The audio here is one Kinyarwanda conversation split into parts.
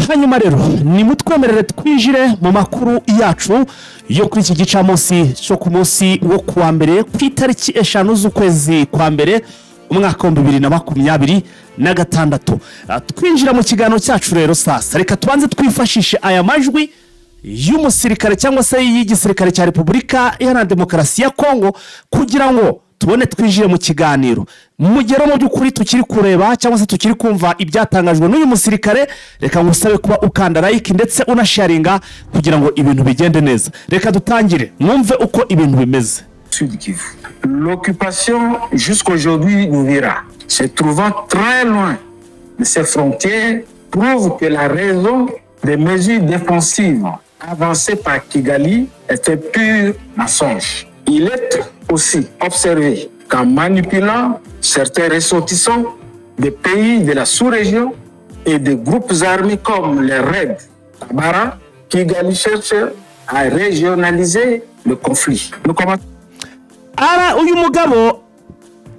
hanyuma rero ni mutwemerere twinjire mu makuru yacu yo kuri iki gicamunsi cyo ku munsi wo kuwa mbere ku itariki 5 z'ukwezi kwa mbere umwaka wa 2026. Twinjira mu kiganiro cyacu rero sasa reka tubanze twifashishe aya majwi y'umusirikare cyangwa se y'igisirikare cya Repubulika Iharanira Demokarasi ya Kongo kugira ngo tubone twinjire mu kiganiro. Mugero mu by'ukuri tukiri kureba cyangwa se tukiri kumva ibyatangajwe n'uyu musirikare, reka ngusabe kuba ukanda like ndetse unasharinga kugira ngo ibintu bigende neza. Reka dutangire mwumve uko ibintu bimeze. L'occupation jusqu'aujourd'hui d'Uvira, se trouvant très loin de ses frontières, prouve que la raison des mesures défensives avancées par Kigali était pur mensonge. Il est aussi observé qu'en manipulant certains ressortissants des pays de la sous-région et des groupes armés comme les Red Tabara, Kigali cherche à régionaliser le conflit. Uyu mugabo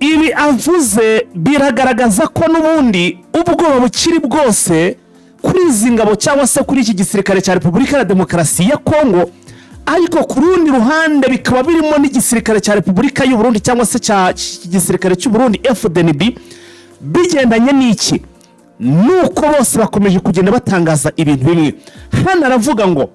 ibi avuze biragaragaza ko n'ubundi ubwoba bukiri bwose kuri izi ngabo cyangwa se kuri iki gisirikare cya Repubulika ya Demokarasi ya Kongo, ariko ku rundi ruhande bikaba birimo n'igisirikare cya Repubulika y'u Burundi cyangwa se cya gisirikare cy'u Burundi FDNB. Bigendanye n'iki nuko bose bakomeje kugenda batangaza ibintu bimwe. Hano aravuga ngo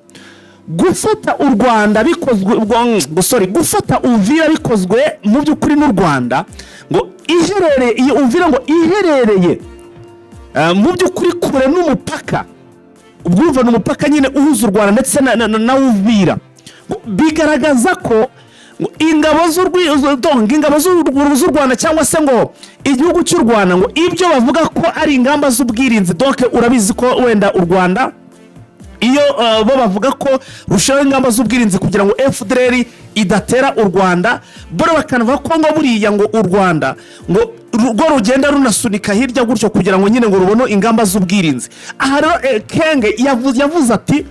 gufata u Rwanda bikozwe gufata Uvira bikozwe mu by'ukuri n'u Rwanda ngo iherereye iyo Uvira ngo iherereye mu by'ukuri kure n'umupaka, ubwumva n'umupaka nyine uhuza u Rwanda ndetse na Uvira. Bigaragaza ko ingabo z'u Rwanda cyangwa se ngo igihugu cy'u Rwanda ngo ibyo bavuga ko ari ingamba z'ubwirinzi, donc urabizi ko wenda u Rwanda iyo bo bavuga ko rushaho ingamba z'ubwirinzi kugira ngo FDLR idatera u Rwanda, bora bakanavuga ko ngo buriya ngo u Rwanda ngo rwo rugenda runasunika hirya gutyo kugira ngo nyine ngo rubone ingamba z'ubwirinzi. Aha rero Kenge yavuze ati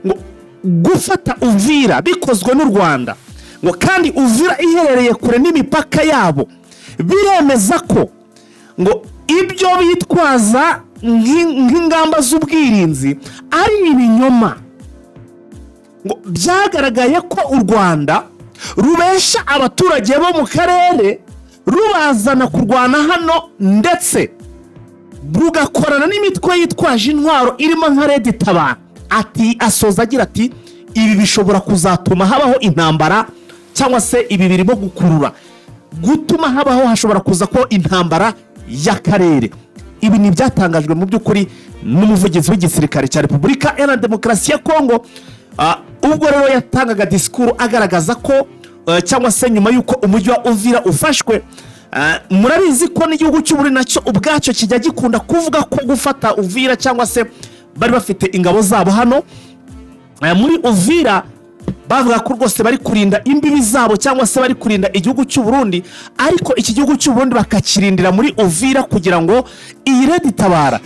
ngo gufata Uvira bikozwe n'u Rwanda ngo kandi Uvira iherereye kure n'imipaka yabo, biremeza ko ngo ibyo bitwaza nk'ingamba z'ubwirinzi ari ibinyoma. Ngo byagaragaye ko u Rwanda rubesha abaturage bo mu karere rubazana kurwana hano ndetse rugakorana n'imitwe yitwaje intwaro irimo nka Red Tabara. Ati asoza agira ati ibi bishobora kuzatuma habaho intambara cyangwa se ibi birimo gukurura gutuma habaho hashobora kuza ko intambara y'akarere. Ibi ni byatangajwe mu by'ukuri n'umuvugizi w'igisirikare cya Repubulika Iharanira Demokarasi ya Kongo ubwo rero yatangaga disikuru agaragaza ko cyangwa se nyuma y'uko umujyi wa Uvira ufashwe. Murabizi ko n'igihugu cy'u Burundi nacyo ubwacyo kijya gikunda kuvuga ko gufata Uvira cyangwa se bari bafite ingabo zabo hano muri Uvira, bavuga ko rwose bari kurinda imbibi zabo cyangwa se bari kurinda igihugu cy'u Burundi, ariko iki gihugu cy'u Burundi bakakirindira muri Uvira kugira ngo iyi Red Tabara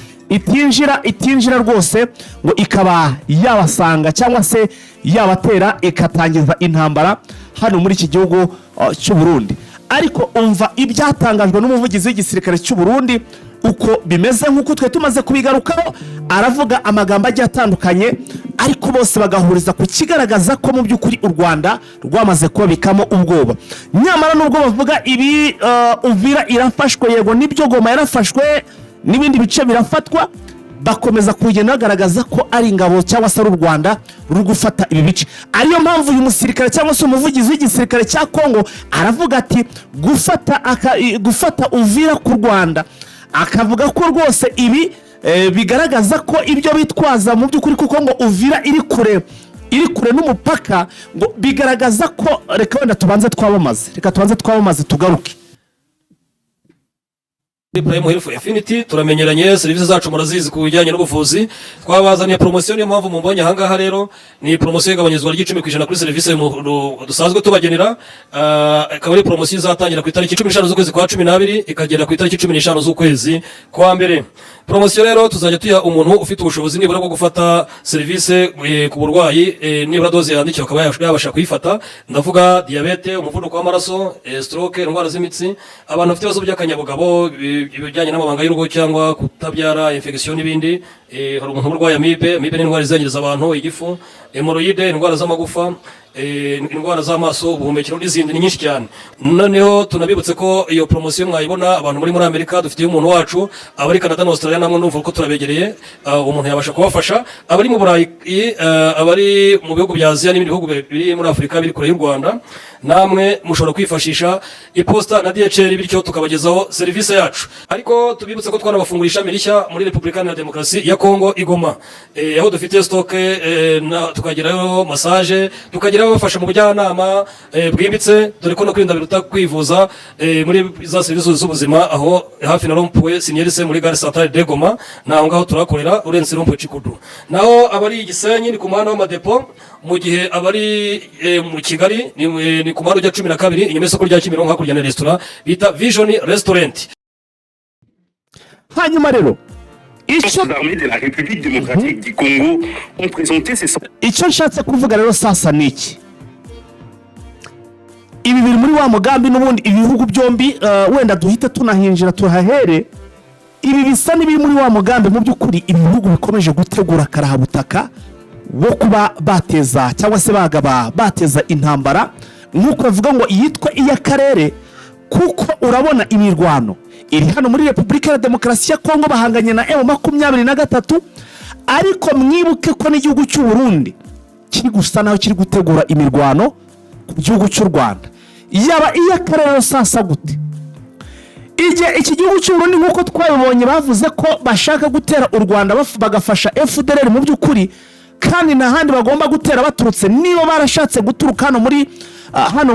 itinjira rwose ngo ikaba yabasanga cyangwa se yabatera ikatangiza intambara hano muri iki gihugu cy'u Burundi. Ariko umva ibyatangajwe n'umuvugizi w'igisirikare cy'u Burundi uko bimeze nk'uko twe tumaze kubigarukaho. Aravuga amagambo agiye atandukanye ariko bose bagahuriza ku kigaragaza ko mu by'ukuri u Rwanda rwamaze kubikamo ubwoba. Nyamara nubwo bavuga ibi Uvira irafashwe, yego nibyo Goma yarafashwe n'ibindi bice birafatwa, bakomeza kugenda bagaragaza ko ari ingabo cyangwa se ari u Rwanda ruri gufata ibi bice. Ariyo mpamvu uyu musirikare cyangwa se umuvugizi w'igisirikare cya Kongo aravuga ati gufata Uvira ku Rwanda, akavuga ko rwose ibi bigaragaza ko ibyo bitwaza mu by'ukuri kuko ngo Uvira iri kure n'umupaka, ngo bigaragaza ko reka wenda tubanze twabamaze tugaruke. Prime Health Affinity turamenyeranye, serivisi zacu murazizi ku bijyanye n'ubuvuzi. Twabazaniye promotion, niyo mpamvu mumbonye ahangaha rero ni promotion y'igabanyizwa ry'10% kuri serivisi dusanzwe tubagenera. Akaba ari promotion izatangira ku itariki 15 z'ukwezi kwa 12 ikagera ku itariki 15 z'ukwezi kwa mbere. Promotion rero tuzajya tuya umuntu ufite ubushobozi nibura bwo gufata service ku burwayi nibura doze yandikiwe akaba yabasha kuyifata. Ndavuga diabete, umuvuduko w'amaraso, stroke, indwara z'imitsi, abantu bafite ibibazo by'akanyabugabo ibijyanye n'amabanga y'urugo cyangwa kutabyara, infection n'ibindi. Hari umuntu urwaye amibe ni indwara izangiriza abantu, igifu, hemorrhoide, indwara z'amagufa, indwara z'amaso, ubuhumekero n'izindi ni nyinshi cyane. Noneho tunabibutse ko iyo promotion mwayibona abantu muri Amerika dufitiye umuntu wacu, abari Canada na Australia namwe ndumva ko turabegereye, umuntu yabasha kubafasha, abari mu Burayi, abari mu bihugu bya Aziya n'ibindi bihugu biri muri Afrika biri kure y'u Rwanda, namwe mushobora kwifashisha iposta na DHL bityo tukabagezaho service yacu. Ariko tubibutse ko twanabafungurisha mirishya muri Republika ya Demokarasi ya Kongo Igoma, aho dufite stock, tukagirayo massage, tukagirayo bafasha mu bujyanama bwimbitse, dore ko no kwirinda biruta kwivuza muri za service z'ubuzima, aho hafi na Rompwe Sinyerse muri Gare Centrale de Goma, naho ngaho turakorera urenze Rompwe Chikudu. Naho abari Gisenyi ni ku muhanda w'amadepo, mu gihe abari mu Kigali ni ku muhanda ujya 12 inyuma y'isoko rya Kimironko hakurya na restaurant bita Vision Restaurant. Hanyuma rero Les armées de la République démocratique du Congo ont présenté ces... icyo nshatse kuvuga rero sasa niki, ibi biri muri wa mugambi n'ubundi ibihugu byombi wenda duhite tunahinjira tuhahere, ibi bisa n'ibiri muri wa mugambi. Mu by'ukuri ibihugu bikomeje gutegura karahabutaka wo kuba bateza cyangwa se bateza intambara nk'uko bavuga ngo iyitwa iy'akarere, kuko urabona imirwano iri hano muri Republika ya Demokarasi ya Kongo bahanganye na M23, ariko mwibuke ko n'igihugu cy'u Burundi kiri gusa naho kiri gutegura imirwano ku gihugu cy'u Rwanda. Yaba iy'akarere sasa gute? Igihe iki gihugu cy'u Burundi nk'uko twabibonye bavuze ko bashaka gutera u Rwanda bagafasha FDLR mu by'ukuri, kandi n'ahandi bagomba gutera baturutse, niba barashatse guturuka hano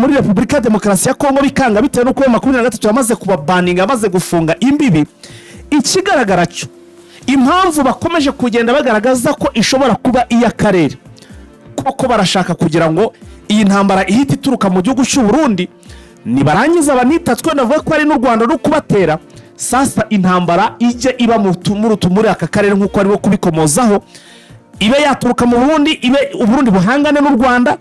muri Republika ya Demokarasi ya Kongo bikanga bitewe n'uko M23 yamaze kubabaninga, amaze gufunga imbibi. Ikigaragara cyo impamvu bakomeje kugenda bagaragaza ko ishobora kuba iy'akarere, koko barashaka kugira ngo iyi ntambara ihita ituruka mu gihugu cy'u Burundi, nibarangiza banitatswe navuga ko ari n'u Rwanda no kubatera, sasa intambara ije iba muri aka karere nk'uko aribo kubikomozaho, ibe yaturuka mu Burundi, ibe Uburundi buhangane n'u Rwanda.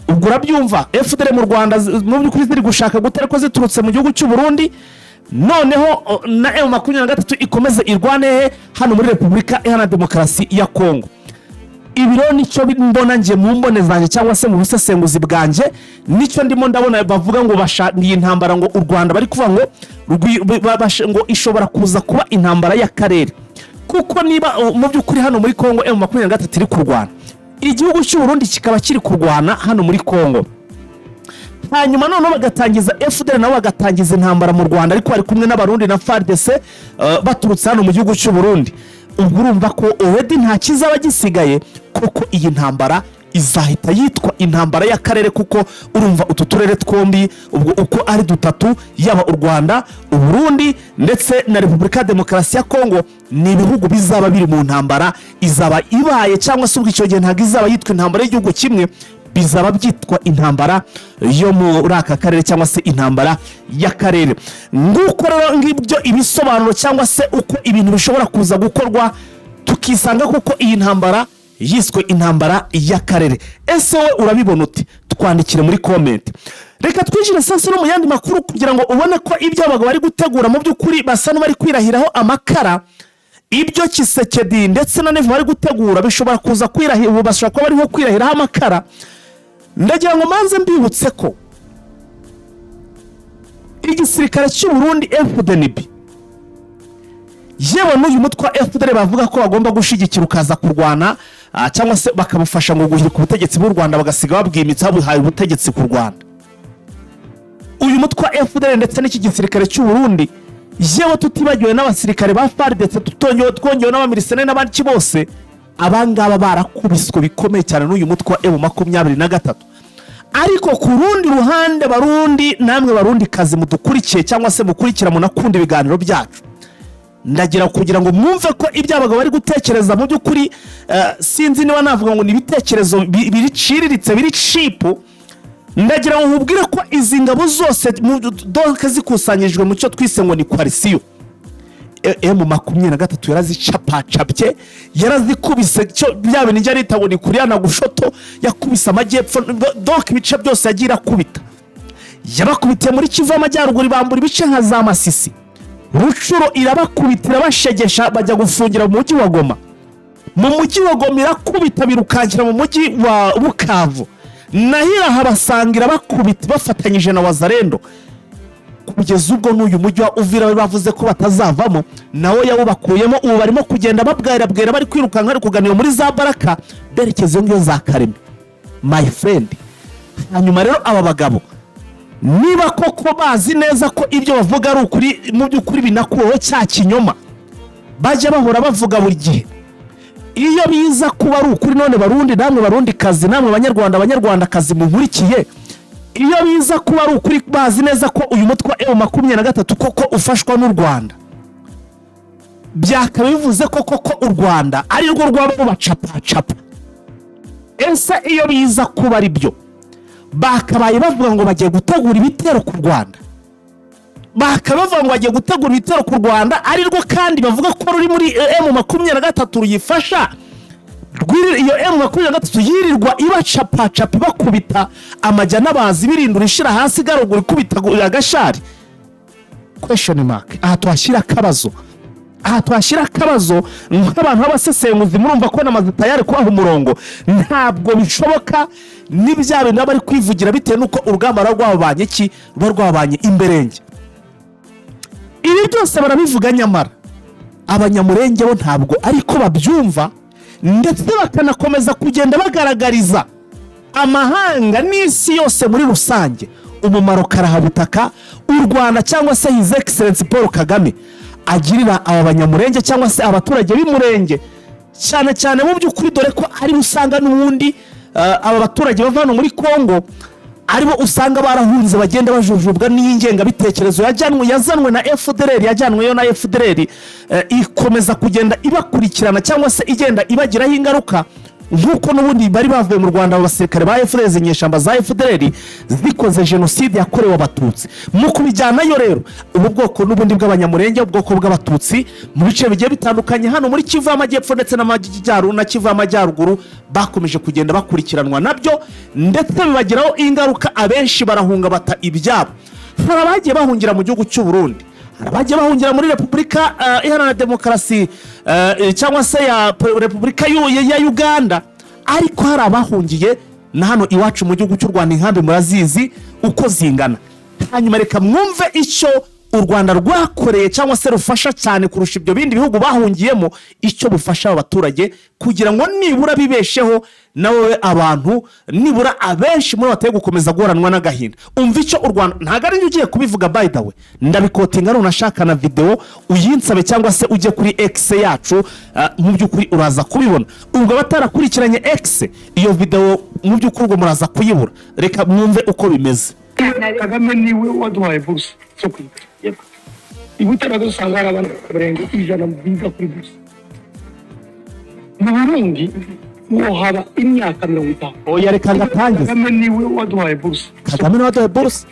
Ubwo urabyumva FDL mu Rwanda mu by'ukuri ziri gushaka gutera ko ziturutse mu gihugu cy'u Burundi, noneho na M23 ikomeze irwane hano muri Republika ya Demokarasi ya Kongo. Ibiro nicyo mbona nje mu mbone zanjye cyangwa se mu busesenguzi bwanje, nicyo ndimo ndabona bavuga ngo iyi intambara ngo u Rwanda bari kuvuga ngo ishobora kuza kuba intambara y'akarere, kuko niba mu by'ukuri hano muri Kongo M23 iri kurwana, igihugu cy'u Burundi kikaba kiri kurwana hano muri Kongo, hanyuma none bagatangiza FDL nabo bagatangiza intambara mu Rwanda, ariko bari kumwe n'abarundi na FARDC baturutse hano mu gihugu cy'u Burundi. Ubwo urumva ko already nta kizaba gisigaye, kuko iyi ntambara izahita yitwa intambara y'akarere, kuko urumva utu turere twombi ubwo uko ari dutatu, yaba u Rwanda, u Burundi ndetse na Republika ya Demokarasi ya Kongo, ni ibihugu bizaba biri mu ntambara, izaba ibaye cyangwa se ubwo icyo gihe ntabwo izaba yitwa intambara y'igihugu kimwe, bizaba byitwa intambara yo muri aka karere cyangwa se intambara y'akarere. Nguko rero ngibyo ibisobanuro cyangwa se uko ibintu bishobora kuza gukorwa, tukisanga kuko iyi ntambara yiswe intambara y'akarere. Ese we urabibona uti? Twandikire muri comment. Reka twinjire sasa no mu yandi makuru kugira ngo ubone ko ibyo abagabo bari gutegura mu by'ukuri basa n'abari kwirahiraho amakara. Ibyo Kisekedi ndetse na Neva bari gutegura bishobora kuza kwirahira, ubu bashobora kuba bariho kwirahiraho amakara. Ndagira ngo manze mbibutse ko igisirikare cy'u Burundi FDNB, yewe n'uyu mutwe wa FDL bavuga ko bagomba gushigikira ukaza kurwana cyangwa se bakabufasha ngo guhirika ubutegetsi bw'u Rwanda, bagasiga babwimitse babuhaye ubutegetsi ku Rwanda. Uyu mutwe wa FDL ndetse n'iki gisirikare cy'u Burundi, yewe tutibagiwe n'abasirikare ba FARDC, twongewe n'abamilisiyoneri n'abandi bose, abangaba barakubiswe bikomeye cyane n'uyu mutwe wa M23. Ariko ku rundi ruhande Barundi, namwe Barundi kazi mudukurikiye cyangwa se mukurikira munakunda ibiganiro byacu, ndagira kugira ngo mwumve ko ibyo abagabo bari gutekereza mu by'ukuri sinzi niba navuga ngo ni ibitekerezo biriciriritse, biri cheap. Ndagira ngo nkubwire ko izi ngabo zose doke zikusanyijwe mu cyo twise ngo ni coalition, M23 yarazicapacapye, yarazikubise cyo byabe ninjye arita ngo ni Kuriana Gushoto, yakubise amajyepfo, doke ibice byose yagira kubita, yabakubitiye muri Kivu amajyaruguru, bambura ibice nka za Masisi, Rucuro irabakubitira bashegesha bajya gufungira mu mujyi wa Goma. Mu mujyi wa Goma irakubita birukankira mu mujyi wa Bukavu. Nahira habasangira bakubita bafatanyije na Wazalendo. Kugeza ubwo n'uyu mujyi wa Uvira bavuze ko batazavamo, nawo yawubakuyemo. Ubu barimo kugenda babwira bari kwirukanka ari kuganira muri za Baraka berekeze ngiyo za Karemi, my friend. Hanyuma rero aba bagabo niba koko bazi neza ko ibyo bavuga ari ukuri, mu by'ukuri binakuweho cya kinyoma bajya bahora bavuga buri gihe, iyo biza kuba ari ukuri, none Barundi namwe Barundi kazi, namwe Abanyarwanda kazi munkurikiye, iyo biza kuba ari ukuri bazi neza ko uyu mutwe wa M23 koko ufashwa n'u Rwanda, byakaba bivuze ko koko u Rwanda ari rwo rwaba rubacapa. Ese iyo biza kuba ari byo, bakabaye bavuga ngo bagiye gutegura ibitero ku Rwanda, bakabavuga ngo bagiye gutegura ibitero ku Rwanda, ari rwo kandi bavuga ko ruri muri M23 ruyifasha. Iyo M23 yirirwa ibacapa bakubita amajya n'abazi birindura ishira hasi garugura ikubita agashari. Question mark. Aha twashyira akabazo nk'abantu b'abasesenguzi, murumva ko namaze tayari kubaha umurongo. Ntabwo bishoboka n'ibya bintu bari kwivugira bitewe nuko urugamba rwabanye iki rwabanye imberenge. Ibi byose barabivuga, nyamara abanyamurenge bo ntabwo ariko babyumva, ndetse bakanakomeza kugenda bagaragariza amahanga n'isi yose muri rusange umumaro karahabutaka u Rwanda cyangwa se His Excellency Paul Kagame agirira aba banyamurenge cyangwa se abaturage b'imurenge, cyane cyane mu by'ukuri, dore ko ari usanga n'ubundi aba baturage bavana muri Kongo aribo usanga barahunze bagenda bajujubwa n'ingenga bitekerezo yazanwe na FDLR, yajyanweyo na FDLR, ikomeza kugenda ibakurikirana cyangwa se igenda ibagiraho ingaruka, nk'uko n'ubundi bari bavuye mu Rwanda abasirikare ba FDLR, inyeshamba za FDLR zikoze jenoside yakorewe Abatutsi. Mu kubijyanayo rero ubu bwoko n'ubundi bw'abanyamurenge, ubwoko bw'Abatutsi mu bice bigiye bitandukanye hano muri Kivu y'Amajyepfo ndetse na Kivu y'Amajyaruguru bakomeje kugenda bakurikiranwa nabyo, ndetse bibagiraho ingaruka. Abenshi barahunga bata ibyabo. Hari abagiye bahungira mu gihugu cy'u Burundi, hari abagiye bahungira muri Repubulika Iharanira Demokarasi cyangwa se ya Repubulika ya Uganda, ariko hari abahungiye na hano iwacu mu gihugu cy'u Rwanda. Inkambi murazizi uko zingana. Hanyuma reka mwumve icyo u Rwanda rwakoreye cyangwa se rufasha cyane kurusha ibyo bindi bihugu bahungiyemo, icyo bufasha abaturage kugira ngo nibura bibesheho nawe abantu nibura abenshi muri bateye gukomeza guhoranwa n'agahinda. Umva icyo u Rwanda, ntago ari ugiye kubivuga by the way, ndabikotinga runashaka na video uyinsabe cyangwa se ujye kuri X yacu, mu by'ukuri uraza kubibona. Ubwo batarakurikiranye X iyo video mu by'ukuri ubwo muraza kuyibura. Reka mwumve uko bimeze. Kagame niwe waduhaye buruse zo kwiga. Ibutara dusanga hari abantu barenga 100 biga kuri buruse. Mu Burundi ngo haba imyaka 50. Oya reka ngatangize. Kagame niwe waduhaye buruse. Kagame niwe waduhaye buruse.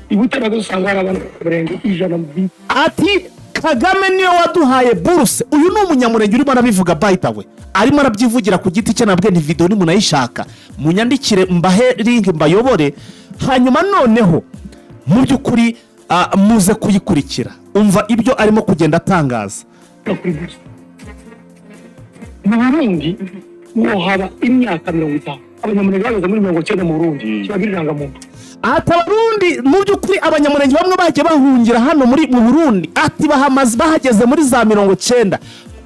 Ibutara dusanga hari abantu barenga 100 biga. Ati Kagame niwe waduhaye buruse. Uyu ni umunyamurenge urimo arabivuga by the way, arimo arabyivugira ku giti cye. Nabwe ni video nimunayishaka munyandikire mbahe link mbayobore, hanyuma noneho mu by'ukuri muze kuyikurikira. Umva ibyo arimo kugenda atangaza. Mu Burundi ngo haba imyaka 50. Abanyamurenge bageze muri 90 mu Burundi kibagiranga muntu. Ati Abarundi mu by'ukuri abanyamurenge bamwe bagiye bahungira hano mu Burundi, ati bahageze muri za 90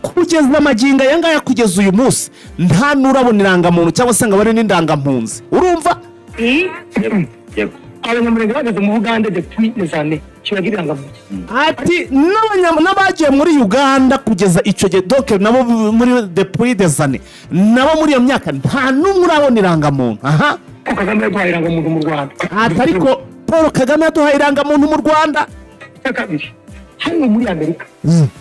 kugeza amaginga yangaya kugeza uyu munsi nta nurabona irangamuntu cyangwa se ngo bari n'indangampunzi. Urumva? Yego. Abanyamurenge bageze mu Uganda depuis les années kibagiranga muntu. Ati n'abagiye muri Uganda kugeza icyo gihe, donc nabo muri depuis des années, nabo muri iyo myaka nta n'umwe urabona irangamuntu. Aha. Kagame yaduhaye irangamuntu mu Rwanda. Ati ariko Paul Kagame yaduhaye irangamuntu mu Rwanda. Kabiri. Hano muri Amerika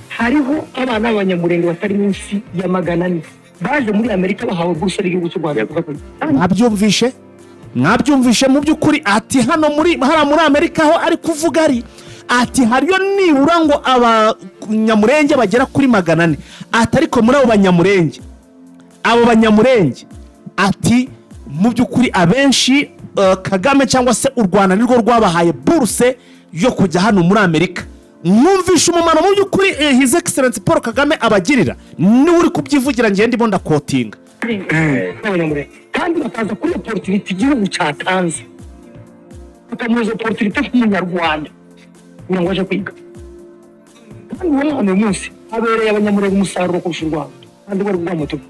hariho abana b'abanyamurenge batari munsi ya 400 baje muri Amerika bahawe buruse y'igihugu cy'u Rwanda. Mwabyumvishe mu by'ukuri. Ati hano muri Amerika ho ari kuvuga ari, ati hariyo nibura ngo abanyamurenge bagera kuri 400. Ati ariko muri abo banyamurenge ati mu by'ukuri abenshi Kagame cyangwa se u Rwanda nirwo rwabahaye buruse yo kujya hano muri Amerika mwumvisha umumaro mu by'ukuri his excellence Paul Kagame abagirira, niwe uri kubyivugira ngiye ndimo ndakotinga n'abanyamurenge kandi bakaza kuri opportunity igihugu cyatanze, bakamuha opportunity nk'umunyarwanda kugira ngo aje kwiga, kandi uwo mwana uyu munsi abereye abanyamurenge umusaruro kurusha u Rwanda kandi bari bw'umutuku.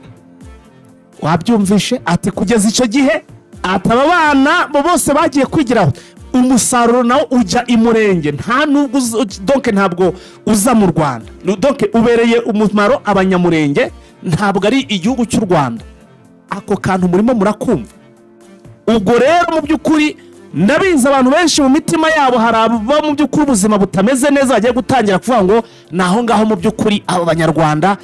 wabyumvishe ati kugeza icyo gihe ataba abana bo bose bagiye kwigiraho umusaruro nawo ujya i Murenge, nta nubwo donc ntabwo uza mu Rwanda, donc ubereye umumaro abanyamurenge, ntabwo ari igihugu cy'u Rwanda. Ako kantu murimo murakumva. Ubwo rero mu by'ukuri ndabizi abantu benshi mu mitima yabo hari aba mu by'ukuri ubuzima butameze neza bagiye gutangira kuvuga ngo naho ngaho mu by'ukuri abo banyarwanda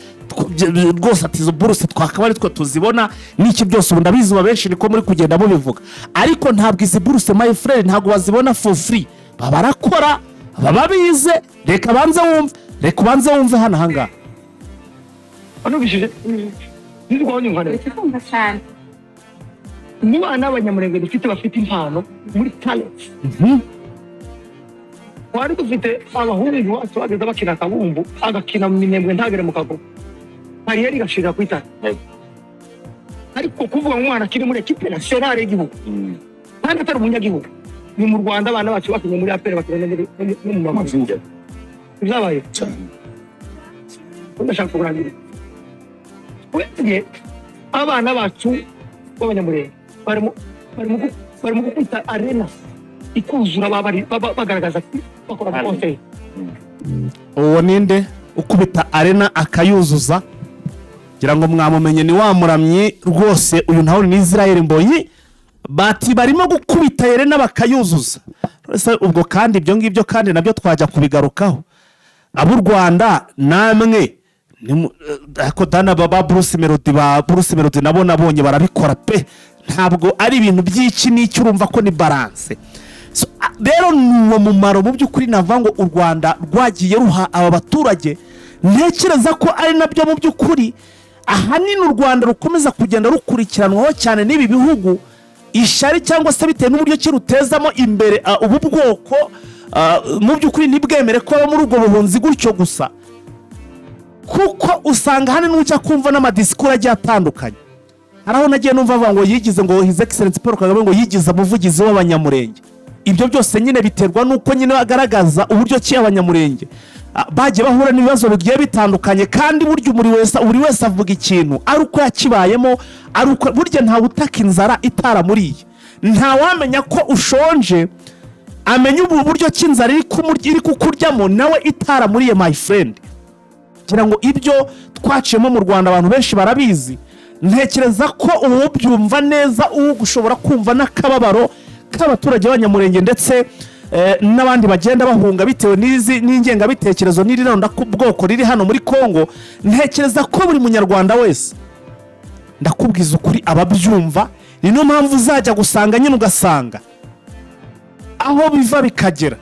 rwose ati izo buruse twakaba ari twe tuzibona n'iki byose. Ubu ndabizi benshi niko muri kugenda mubivuga, ariko ntabwo izi buruse my friend ntabwo bazibona for free, barakora baba bize. Reka banze wumve hano ahangaha hano bishije nirwanya nkane cyane mu bana b'abanyamurenge dufite bafite impano muri talent. Wari dufite abahungu wacu bageze bakina akabumbu agakina mu minembwe ntagere mu kago kariyeri gashira kwita, ariko kuvuga umwana akiri muri equipe nationale y'igihugu kandi atari umunyagihugu ni mu Rwanda abana bacu bakinye muri APR bakina no mu mama byabaye cyane. Ndashaka kurangira wege abana bacu b'abanyamurenge barimo gukubita arena ikuzura bagaragaza bakora concert. Uwo ninde ukubita arena akayuzuza? Gira ngo mwamumenye ni wa muramyi rwose uyu ntaho ni Israel Mboyi, bati barimo gukubita arena bakayuzuza. Ubwo kandi ibyo ngibyo kandi nabyo twajya kubigarukaho. Abo Rwanda namwe ako dana baba Bruce Melody nabo nabonye barabikora pe, ntabwo ari ibintu by'iki n'icyo urumva ko ni balance. Rero nuwo mumaro mu by'ukuri navango u Rwanda rwagiye ruha aba baturage, ntekereza ko ari nabyo mu by'ukuri ahanini u Rwanda rukomeza kugenda rukurikiranwaho cyane n'ibi bihugu ishari cyangwa se bitewe n'uburyo kirutezamo imbere ubu bwoko mu by'ukuri ntibwemere ko muri ubwo buhunzi gutyo gusa, kuko usanga hano n'ujya kumva n'amadisikuru agiye atandukanye. Haraho nagiye numva avuga ngo yigize ngo his excellence Paul Kagame ngo yigize umuvugizi w'abanyamurenge. Ibyo byose nyine biterwa nuko nyine agaragaza uburyo ki abanyamurenge bagiye bahura n'ibibazo bigiye bitandukanye, kandi buryo buri wese avuga ikintu ari uko yakibayemo, ari uko burya nta utaka inzara itaramuriye, nta wamenya ko ushonje amenya ubu buryo ki inzara iri kukuryamo nawe itaramuriye my friend. Kugira ngo ibyo twaciyemo mu Rwanda abantu benshi barabizi, ntekereza ko ubu byumva neza ugushobora kumva n'akababaro k'abaturage b'abanyamurenge ndetse n'abandi bagenda bahunga bitewe n'ingenga bitekerezo n'ironda bwoko riri hano muri Kongo. Ntekereza ko buri munyarwanda wese ndakubwiza ukuri ababyumva, ni no mpamvu uzajya gusanga nyine ugasanga aho biva bikagera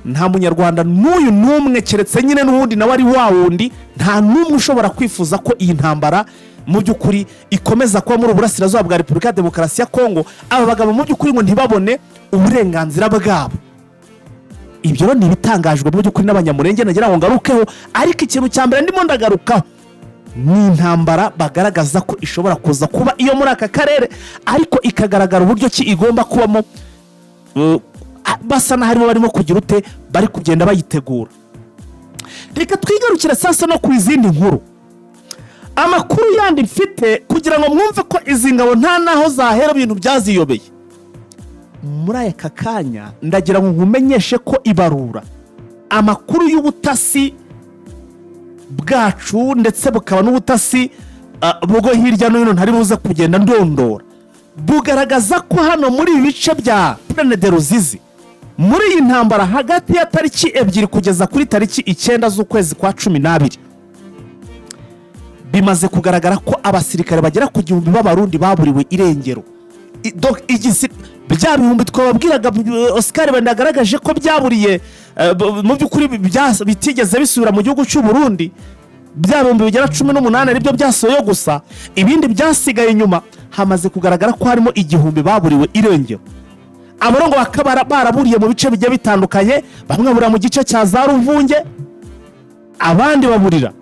nta munyarwanda n'uyu n'umwe keretse nyine n'ubundi nawe ari wa wundi, nta n'umwe ushobora kwifuza ko iyi ntambara mu by'ukuri ikomeza kuba muri uburasirazuba bwa Repubulika ya Demokarasi ya Kongo, aba bagabo mu by'ukuri ngo ntibabone uburenganzira bwabo. Ibyo rero ni ibitangajwe mu by'ukuri n'abanyamurenge nagira ngo ngarukeho, ariko ikintu cya mbere ndimo ndagarukaho ni intambara bagaragaza ko ishobora kuza kuba iyo muri aka karere, ariko ikagaragara uburyo ki igomba kubamo basa n'aharimo barimo kugira ute bari kugenda bayitegura. Reka twigarukire sasa no ku izindi nkuru, amakuru yandi mfite kugira ngo mwumve ko izi ngabo nta naho zahera ibintu byaziyobeye. Muri aka kanya ndagira ngo nkumenyeshe ko ibarura amakuru y'ubutasi bwacu ndetse bukaba n'ubutasi bwo hirya no hino ntari buze kugenda ndondora, bugaragaza ko hano muri ibi bice bya Plaine de Ruzizi muri iyi ntambara hagati ya tariki 2 kugeza kuri tariki 9 z'ukwezi kwa 12 bimaze kugaragara ko abasirikare bagera ku 1000 b'abarundi baburiwe irengero. Bya bihumbi twababwiraga Oscar bandagaragaje ko byaburiye mu by'ukuri bitigeze bisubira mu gihugu cy'u Burundi, bya bihumbi bigera 18 nibyo byasoyo gusa, ibindi byasigaye inyuma hamaze kugaragara ko harimo 1000 baburiwe irengero. abarongo bakaba baraburiye mu bice bigiye bitandukanye, bamwe baburira mu gice cya za Ruvunge, abandi baburira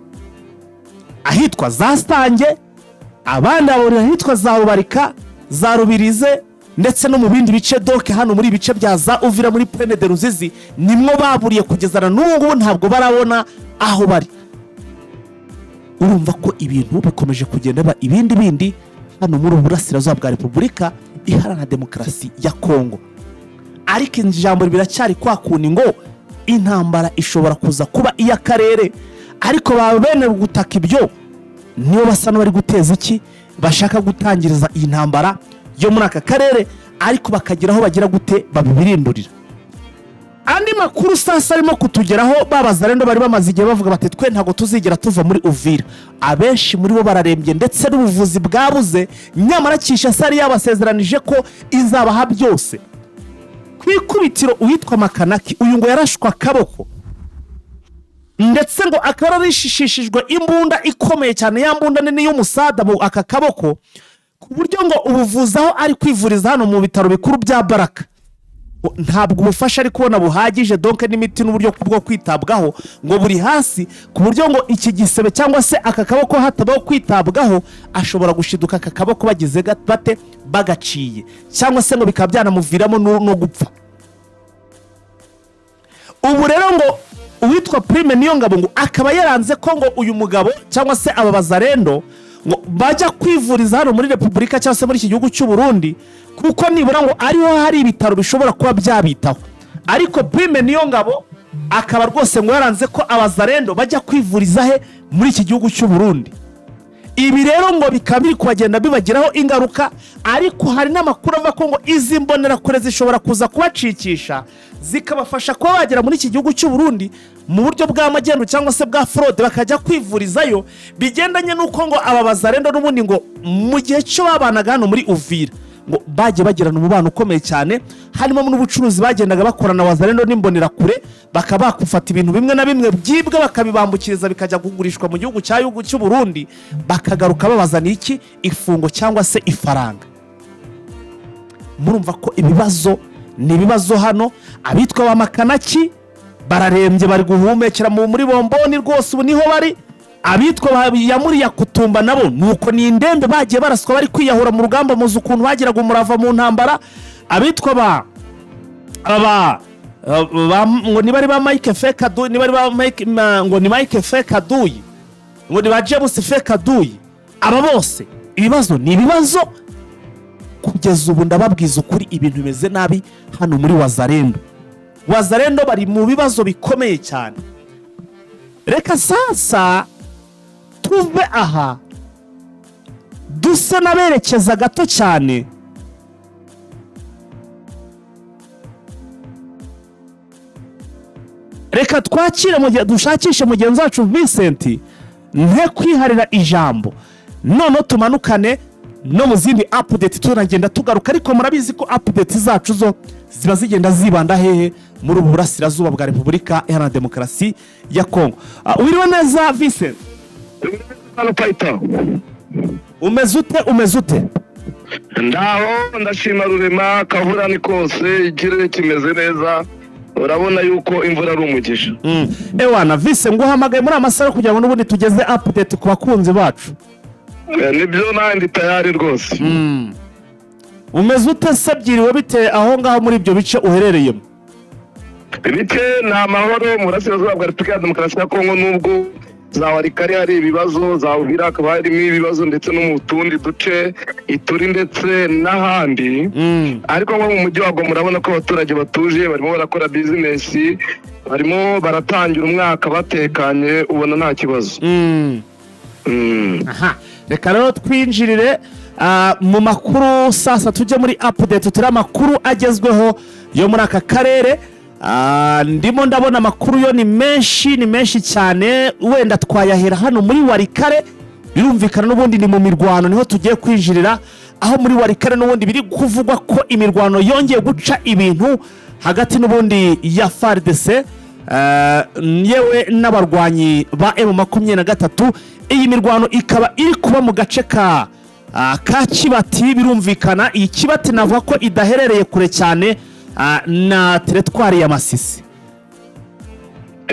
ahitwa za Sange, abandi baburira ahitwa za Rubarika, za Rubirize ndetse no mu bindi bice. Doke hano muri ibice bya za Uvira muri Plaine de Ruzizi nimwo baburiye kugeza na n'ubu ntabwo barabona aho bari. Urumva ko ibintu bikomeje kugenda ba ibindi hano muri Burasirazuba bwa Repubulika Iharanira Demokarasi ya Kongo. Ariko ijambo biracyari kwa kundi ngo intambara ishobora kuza kuba iy'akarere, ariko bene gutaka ibyo niyo basa n'abari guteza iki, bashaka gutangiriza iyi ntambara yo muri aka karere, ariko bakagira aho bagira gute babibirindurira. Andi makuru sasa arimo kutugeraho, babazarendo bari bamaze igihe bavuga bati twe ntago tuzigera tuva muri Uvira. Abenshi muri bo bararembye ndetse n'ubuvuzi bwabuze, nyamara Kinshasa yari yabasezeranije ko izabaha byose. Kwikubitiro uwitwa Makanaki uyu ngo yarashwa akaboko, ndetse ngo akaba arishishishijwe imbunda ikomeye cyane, ya mbunda nini y'umusada mu aka kaboko, ku buryo ngo ubuvuzi aho ari kwivuriza hano mu bitaro bikuru bya Baraka ntabwo ubufasha ari kubona buhagije, donc n'imiti n'uburyo bwo kwitabwaho ngo buri hasi, ku buryo ngo iki gisebe cyangwa se aka kaboko hatabaho kwitabwaho ashobora gushiduka aka kaboko bagize bate bagaciye, cyangwa se ngo bikaba byanamuviramo no gupfa. Ubu rero ngo uwitwa Prime Niyongabo ngo akaba yaranze ko ngo uyu mugabo cyangwa se aba bazarendo ngo bajya kwivuriza hano muri Repubulika cyangwa se muri iki gihugu cy'u Burundi, kuko nibura ngo ariho hari ibitaro bishobora kuba byabitaho. Ariko Prime Niyongabo akaba rwose ngo yaranze ko abazarendo bajya kwivuriza he muri iki gihugu cy'u Burundi. Ibi rero ngo bikaba biri kubagenda bibagiraho ingaruka, ariko hari n'amakuru avuga ko ngo izi mbonerakure zishobora kuza kubacikisha zikabafasha kuba bagera muri iki gihugu cy'u Burundi mu buryo bw'amagendo cyangwa se bwa fraude, bakajya kwivurizayo, bigendanye n'uko ngo aba bazarendo n'ubundi ngo mu gihe cyo babanaga hano muri Uvira ngo bagiye bagirana umubano ukomeye cyane, harimo n'ubucuruzi bagendaga bakorana wazarendo n'imbonerakure, bakaba bakufata ibintu bimwe na bimwe byibwa bakabibambukiriza bikajya kugurishwa mu gihugu cy'u Burundi, bakagaruka babazaniye iki, ifungo cyangwa se ifaranga. Murumva ko ibibazo ni ibibazo hano. Abitwa ba Makanaki bararembye, bari guhumekera muri bomboni rwose, ubu niho bari. Abitwa Yamuri ya Kutumba nabo nuko ni indembe bagiye baraswa bari kwiyahura mu rugamba, muzi ukuntu bagiraga umurava mu ntambara. Abitwa ngo ni bari ba Mike Fekadu, ni bari ba Mike ngo ni Mike Fekaduyi, ngo ni ba James Fekaduyi. Aba bose ibibazo ni ibibazo. Kugeza ubu ndababwiza ukuri ibintu bimeze nabi hano muri Wazarendo bari mu bibazo bikomeye cyane. Reka sasa tuve aha dusa naberekeza gato cyane reka twakire dushakishe mugenzi wacu Vincent nte kwiharira ijambo, none tumanukane no mu zindi update tunagenda tugaruka. Ariko murabizi ko update zacu zo ziba zigenda zibanda hehe muri Burasirazuba bwa Repubulika Iharanira Demokarasi ya Kongo. Wiriwe neza Vincent? Umeze ute? Ndaho ndashima Rurema, kavura ni kose, ikirere kimeze neza, urabona yuko imvura ari umugisha. Ewana Vincent, nguhamagaye muri amasaha kugira ngo n'ubundi tugeze update ku bakunzi bacu. Nibyo nandi tayari rwose. Umeze ute se, byiriwe bite aho ngaho muri ibyo bice uherereyemo? Bite ni amahoro mu Burasirazuba bwa Repubulika ya Demokarasi ya Kongo, nubwo za Warikare hari ibibazo, za Uvira hakaba harimo ibibazo, ndetse no mu tundi duce Ituri ndetse n'ahandi. Ariko nko mu mujyi wa Goma murabona ko abaturage batuje, barimo barakora business, barimo baratangira umwaka batekanye, ubona nta kibazo. Aha, reka rero twinjirire mu makuru sasa, tujye muri update. Turi amakuru agezweho yo muri aka karere. Ndimo ndabona amakuru yo ni menshi cyane, wenda twayahera hano muri Warikare. Birumvikana n'ubundi ni mu mirwano niho tugiye kwinjirira, aho muri Warikare n'ubundi biri kuvugwa ko imirwano yongeye guca ibintu hagati n'ubundi ya FARDC yewe n'abarwanyi ba M23. Iyi mirwano ikaba iri kuba mu gace ka Kibati. Birumvikana iyi Kibati navuga ko idaherereye kure cyane na teritwari ya Masisi.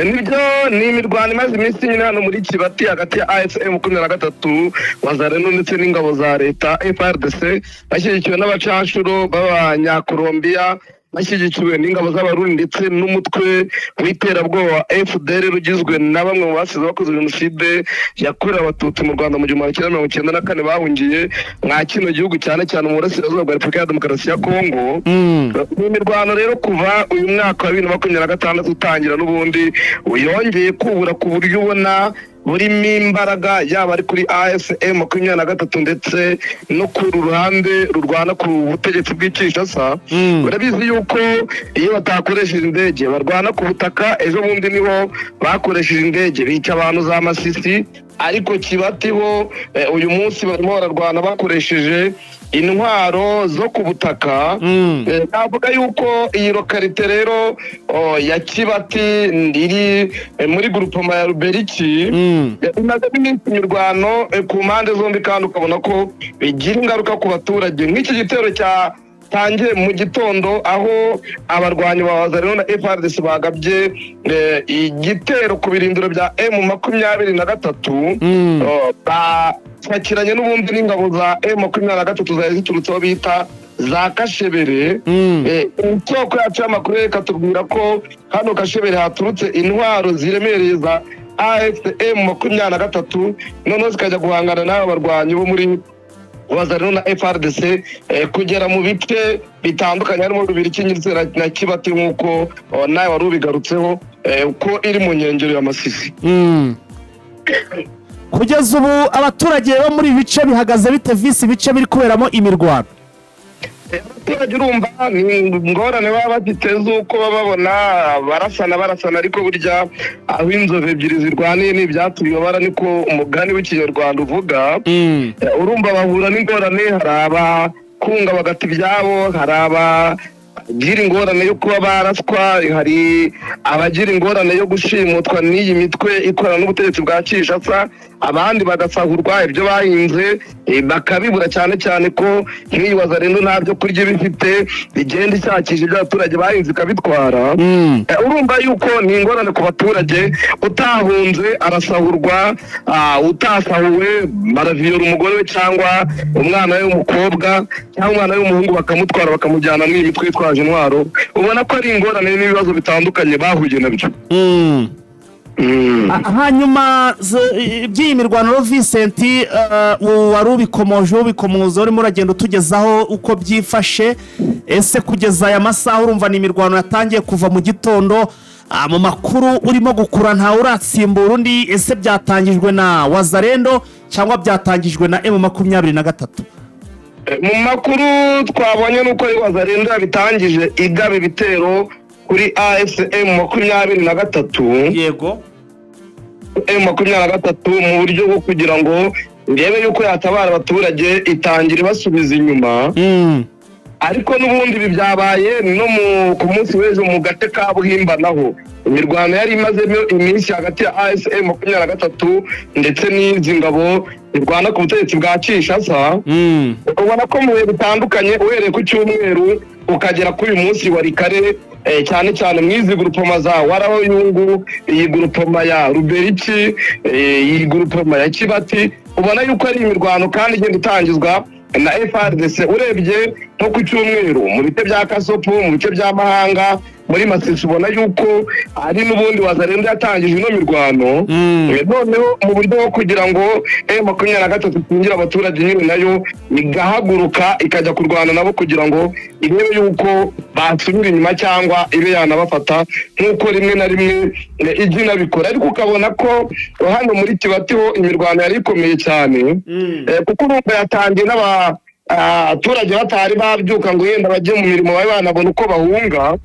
nibyo ni imirwano imaze iminsi nyine hano muri Kibati hagati ya AFC M23 Wazalendo ndetse n'ingabo za leta FARDC bashyigikiwe n'abacanshuro b'abanyakolombiya bashyigikiwe n'ingabo z'abarundi ndetse n'umutwe w'iterabwoba wa FDR rugizwe na bamwe mu basize bakoze jenoside yakorewe abatutsi mu Rwanda mu 1994 bahungiye mwa kino gihugu cyane cyane mu burasirazuba bwa Repubulika ya Demokarasi ya Kongo. Ni imirwano rero kuva uyu mwaka wa 2026 utangira n'ubundi yongeye kubura ku buryo ubona burimo imbaraga yaba ari kuri AFM 23 ndetse no ku ruhande rurwana ku butegetsi bw'Kinshasa. Barabizi yuko iyo batakoresheje indege barwana ku butaka, ejo bundi niho bakoresheje indege bica abantu za Masisi, ariko Kibati bo uyu munsi barimo bararwana bakoresheje intwaro zo ku butaka. Navuga yuko iyi lokalite rero ya Kibati iri muri groupement ya Ruberiki imaze iminsi imirwano ku mpande zombi, kandi ukabona ko bigira ingaruka ku baturage. Nk'iki gitero tangiye mu gitondo aho abarwanyi ba Wazalendo na FARDC bagabye igitero ku birindiro bya M23 bakiranye n'ubundi n'ingabo za M23 zari ziturutseho bita za Kashebere. Isoko yacu y'amakuru reka tubwira ko hano Kashebere haturutse intwaro ziremereye za AFM 23 noneho zikajya guhangana n'aba barwanyi bo muri Wazalendo na FARDC kugera mu bice bitandukanye harimo Rubiriki ndetse na Kibati nk'uko nawe wari ubigarutseho uko iri mu nkengero ya Masisi. Kugeza ubu abaturage bo muri bice bihagaze bite visi ibice biri kuberamo imirwano? Abaturage urumva ni ingorane baba bafite z'uko babona barasana, ariko burya aho inzovu ebyiri zirwaniye n'ibyatuyobara niko umugani w'ikinyarwanda uvuga. Urumva bahura n'ingorane, hari abakunga bagata ibyabo, hari abagira ingorane yo kuba baraswa, hari abagira ingorane yo gushimutwa n'iyi mitwe ikorana n'ubutegetsi bwa Kinshasa, abandi bagasahurwa ibyo bahinze bakabibura, cyane cyane ko nk'iyi Wazalendo nta byo kurya bifite igenda ishakisha ibyo abaturage bahinze ikabitwara. Urumva yuko ni ingorane ku baturage, utahunze arasahurwa, utasahuwe baraviyora umugore we cyangwa umwana we w'umukobwa cyangwa umwana we w'umuhungu bakamutwara bakamujyana n'iyi mitwe itwaje intwaro. Ubona ko ari ingorane n'ibibazo bitandukanye bahuye nabyo. Hanyuma by'iyi mirwano Vincent wari ubikomoza urimo uragenda utugezaho uko byifashe, ese kugeza aya masaha urumva ni imirwano yatangiye kuva mu gitondo, mu makuru urimo gukura ntawe uratsimbura undi, ese byatangijwe na Wazalendo cyangwa byatangijwe na M23? Mu makuru twabonye nuko Wazalendo yabitangije igaba ibitero kuri AFM 23. Yego, M23 mu buryo bwo kugira ngo ndebe yuko yatabara abaturage itangira ibasubiza inyuma. Ariko n'ubundi ibi byabaye no ku munsi w'ejo mu gace ka Buhimba, naho imirwano yari imazemo iminsi hagati ya AFM 23 ndetse n'izi ngabo zirwana ku butegetsi bwa Kinshasa. Ubona ko mu bihe bitandukanye uhereye ku cyumweru ukagera kuri uyu munsi wa Rikare, cyane cyane mwizi groupement za Waraho Yungu, iyi groupement ya Ruberiki, iyi groupement ya Kibati, ubona yuko ari imirwano kandi igenda itangizwa na FARDC. Urebye nko ku cyumweru mu bice bya Kasopo, mu bice bya Mahanga, muri Masisi, ubona yuko ari n'ubundi Wazalendo yatangije ino mirwano. Noneho mu buryo bwo kugira ngo M23 itingira abaturage nyine nayo igahaguruka ikajya kurwana nabo kugira ngo irebe yuko basubira inyuma cyangwa ibe yanabafata nk'uko rimwe na rimwe ijya inabikora. Ariko ukabona ko hano muri Kibati ho imirwano yari ikomeye cyane, kuko urumva yatangiye abaturage batari babyuka ngo yenda bajye mu mirimo babe banabona uko bahunga.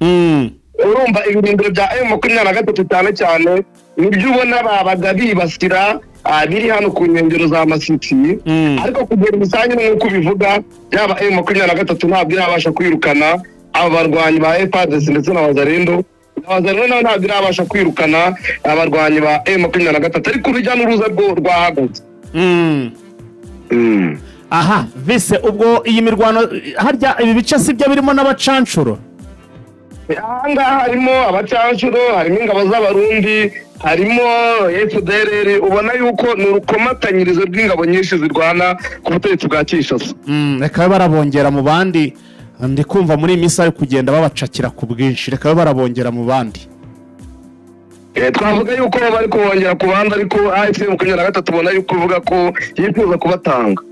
Urumva ibirindiro bya M23 cyane cyane nibyo ubona babaga bibasira biri hano ku nkengero za Masisi. Ariko kugera imisanyi nk'uko bivuga yaba M23 ntabwo irabasha kwirukana aba barwanyi ba FARDC ndetse na Wazalendo. Wazalendo ntabwo irabasha kwirukana abarwanyi ba M23, ariko urujya n'uruza rwo rwahagaze. Aha, vise ubwo iyi mirwano harya ibi bice sibyo birimo n'abacanshuro? ahangaha harimo abacanshuro, harimo ingabo z'abarundi, harimo FDLR, ubona yuko ni urukomatanyirizo rw'ingabo nyinshi zirwana ku butegetsi bwa Kinshasa. Reka barabongera mu bandi, ndi kumva muri iyi minsi ari kugenda babacakira ku bwinshi, reka barabongera mu bandi. Twavuga yuko bari kubongera ku bandi, ariko AFC M23 ubona yuko uvuga ko yifuza kubatanga.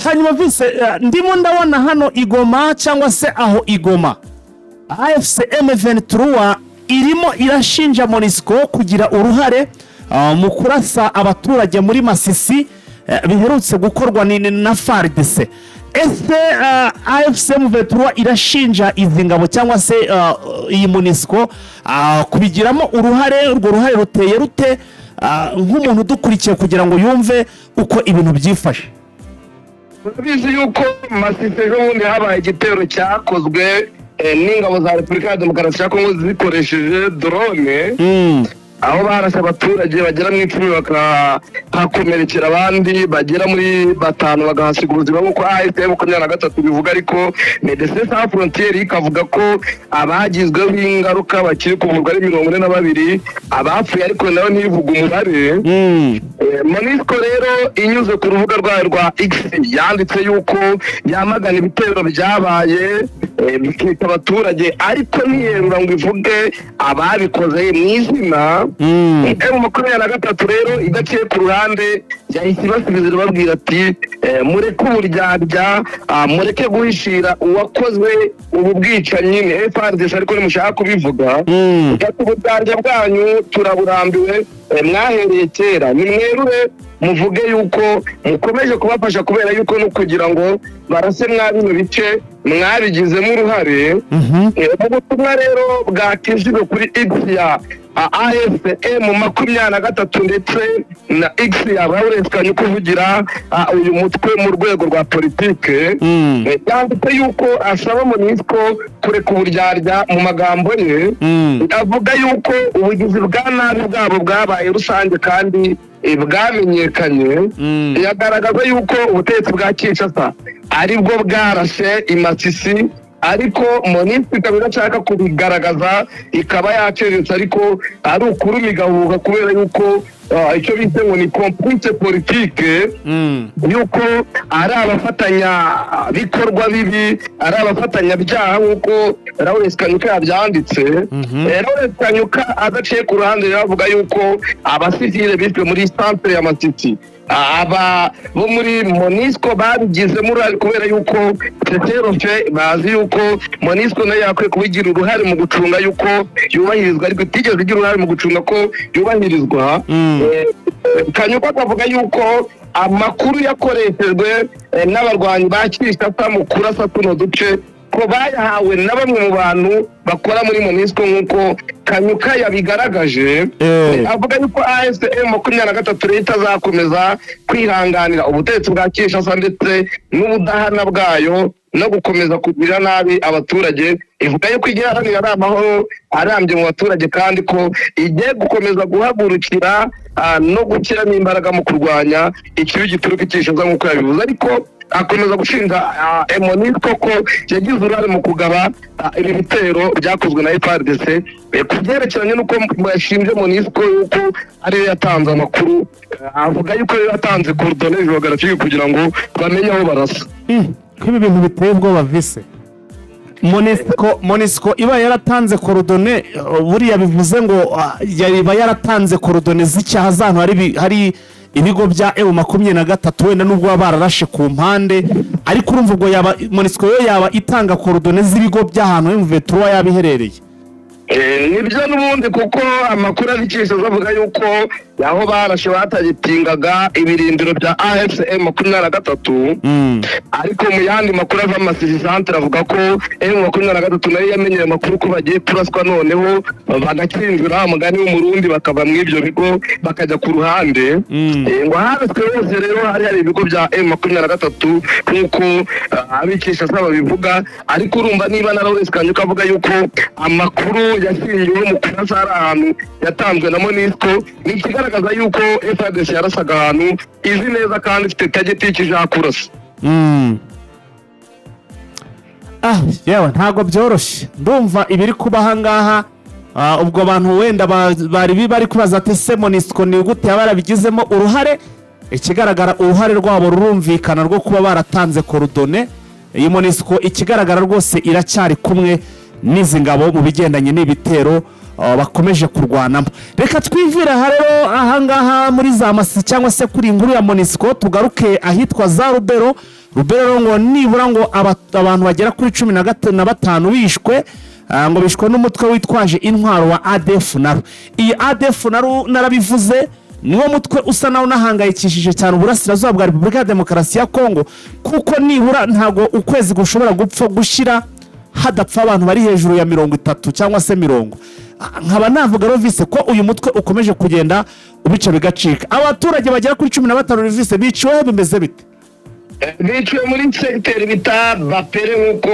Hanyuma vise ndimo ndabona hano Igoma cyangwa se aho Igoma AFC M23 irimo irashinja MONUSCO kugira uruhare mu kurasa abaturage muri Masisi biherutse gukorwa na FARDC. Ese AFC M23 irashinja izi ngabo cyangwa se iyi MONUSCO kubigiramo uruhare, urwo ruhare ruteye rute nk'umuntu udukurikiye kugira ngo yumve uko ibintu byifashe? Bizi yuko Masisi n'ubundi habaye igitero cyakozwe n'ingabo za Repubulika ya Demokarasi ya Kongo zikoresheje drone, aho barashe abaturage bagera mu 10 bakahakomerekera, abandi bagera muri 5 bagahasiga ubuzima nk'uko AFC M23 bivuga, ariko Médecins Sans Frontières ikavuga ko abagizweho ingaruka bakiri kuvurwa ari 42, abapfuye ariko nayo ntivuga umubare. MONUSCO rero inyuze ku rubuga rwayo rwa X yanditse yuko yamagana ibitero byabaye bikita abaturage, ariko ntiyerura ngo ivuge ababikoze mu izina. M23 rero idaciye ku ruhande yahise ibasubiza irababwira ati mureke uburyarya, mureke guhishira uwakozwe ubu bwicanyi ni FARDC, ariko nimushaka kubivuga uburyarya bwanyu turaburambiwe, mwahereye kera, nimwerure muvuge yuko mukomeje kubafasha kubera yuko no kugira ngo barase mwabino bice mwabigizemo uruhare. Mu butumwa rero bwakishijwe kuri X ya AFC M23 ndetse na X ya Lawrence Kanyuka uvugira uyu mutwe mu rwego rwa politike, yanditse yuko asaba MONUSCO kureka uburyarya. Mu magambo ye avuga yuko ubugizi bwa nabi bwabo bwabaye rusange kandi bwamenyekanye. Yagaragaza yuko ubutegetsi bwa Kinshasa aribwo bwarashe i Masisi, ariko MONUSCO ikaba idashaka kubigaragaza, ikaba yacecetse, ariko ari ukuri migahuga kubera yuko icyo bise ngo ni complice politique, yuko ari abafatanya bikorwa bibi, ari abafatanya byaha nk'uko Lawrence Kanyuka yabyanditse. Lawrence Kanyuka adaciye ku ruhande yavuga yuko abasivile bishwe muri centre ya Masisi aba bo muri MONUSCO babigizemo uruhare, kubera yuko teterofe bazi yuko MONUSCO nayo yakwiye kubigira uruhare mu gucunga yuko yubahirizwa, ariko itigeze igira uruhare mu gucunga ko yubahirizwa. Kanyuka akavuga yuko amakuru yakoreshejwe n'abarwanyi ba Kinshasa mu kurasa tuno duce ko bayahawe na bamwe mu bantu bakora muri MONUSCO nk'uko Kanyuka yabigaragaje. Avuga yuko AFC M23 itazakomeza kwihanganira ubutegetsi bwa Kinshasa ndetse n'ubudahana bwayo no gukomeza kugira nabi abaturage. Ivuga yuko igiharanira ari amahoro arambye mu baturage, kandi ko igiye gukomeza guhagurukira no gushyiramo imbaraga mu kurwanya ikibi gituruka Kinshasa nk'uko yabivuze, ariko akomeza gushinga MONUSCO ko yagize uruhare mu kugaba ibi bitero byakozwe na FARDC. Ku byerekeranye n'uko yashinje MONUSCO yuko ariyo yatanze amakuru, avuga yuko yatanze coordonnées géographiques kugira ngo bamenye aho barasa. Ko ibi bintu biteye ubwoba vise. MONUSCO iba yaratanze coordonnées, buriya bivuze ngo yaba yaratanze coordonnées z'icyaha z'ahantu hari ibigo bya M23, wenda nubwo baba bararashe ku mpande, ariko urumva ubwo yaba MONUSCO yo yaba itanga coordonnées z'ibigo by'ahantu M23 yabiherereye. Nibyo n'ubundi, kuko amakuru abikisha avuga yuko yaho barashe batagitingaga ibirindiro bya AFC M23, ariko mu yandi makuru ava Masisi centre avuga ko M23 nayo yamenyeye amakuru ko bagiye kuraswa, noneho bagakinjura umugani w'umurundi bakava mu ibyo bigo bakajya ku ruhande. Ngo haraswe hose rero hari ibigo bya M23 nk'uko abikisha asaba bivuga, ariko urumva niba na Lawrence Kanyuka avuga yuko amakuru yashingiwe mu kurasa hari ahantu yatanzwe na MONUSCO, ni ikigaragaza yuko FARDC yarasaga ahantu izi neza kandi ifite target y'ikija kurasa. yewe ntabwo byoroshye ndumva ibiri kuba ahangaha. Ubwo bantu wenda bari kubaza ati se MONUSCO ni gute barabigizemo uruhare. Ikigaragara uruhare rwabo rurumvikana rwo kuba baratanze korodone. Iyi MONUSCO ikigaragara rwose iracyari kumwe n'izi ngabo mu bigendanye n'ibitero bakomeje kurwanamo. Reka twivira rero ahangaha muri za Masisi cyangwa se kuri inkuru ya MONUSCO tugaruke ahitwa za Rubero ngo nibura ngo abantu bagera kuri 15 bishwe ngo bishwe n'umutwe witwaje intwaro wa ADF NALU. Iyi ADF NALU narabivuze niwo mutwe usa nawo nahangayikishije cyane uburasirazuba bwa Repubulika ya Demokarasi ya Kongo, kuko nibura ntago ukwezi gushobora gupfa gushira hadapfa abantu bari hejuru ya 30 cyangwa se 40. Nkaba navuga Rovise ko uyu mutwe ukomeje kugenda ubica bigacika. Abaturage bagera kuri 15 Rovise biciwe bimeze bite? Biciwe muri secteur bita Bapere nkuko